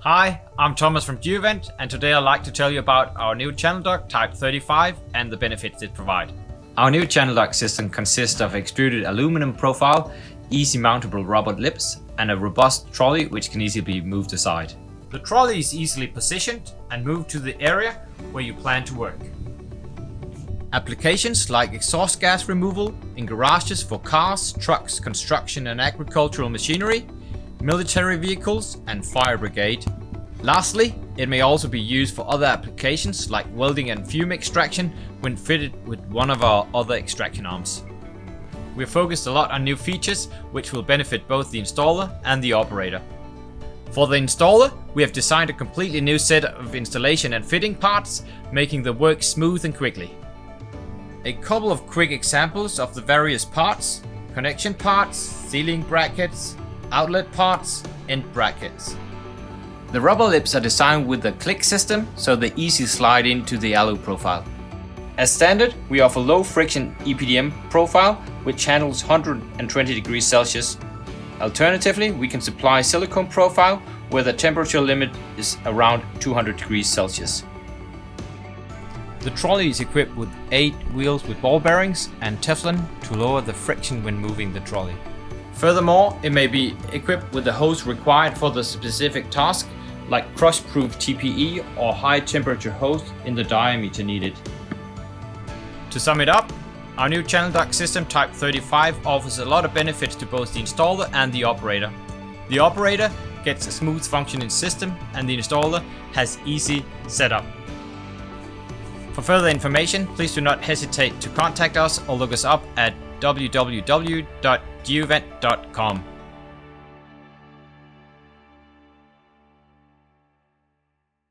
Hi, I'm Thomas from Geovent, and today I'd like to tell you about our new channel duct Type 35 and the benefits it provides. Our new channel duct system consists of extruded aluminum profile, easy mountable rubber lips, and a robust trolley which can easily be moved aside. The trolley is easily positioned and moved to the area where you plan to work. Applications like exhaust gas removal in garages for cars, trucks, construction and agricultural machinery, military vehicles and fire brigade. Lastly, it may also be used for other applications like welding and fume extraction when fitted with one of our other extraction arms. We've focused a lot on new features which will benefit both the installer and the operator. For the installer, we have designed a completely new set of installation and fitting parts, making the work smooth and quickly. A couple of quick examples of the various parts: connection parts, ceiling brackets, outlet parts, end brackets. The rubber lips are designed with a click system, so they easily slide into the alu profile. As standard, we offer low friction EPDM profile, which handles 120 degrees Celsius. Alternatively, we can supply silicone profile, where the temperature limit is around 200 degrees Celsius. The trolley is equipped with 8 wheels with ball bearings and Teflon to lower the friction when moving the trolley. Furthermore, it may be equipped with the hose required for the specific task, like crush-proof TPE or high-temperature hose in the diameter needed. To sum it up, our new channel duct system Type 35 offers a lot of benefits to both the installer and the operator. The operator gets a smooth functioning system and the installer has easy setup. For further information, please do not hesitate to contact us or look us up at www.geovent.com.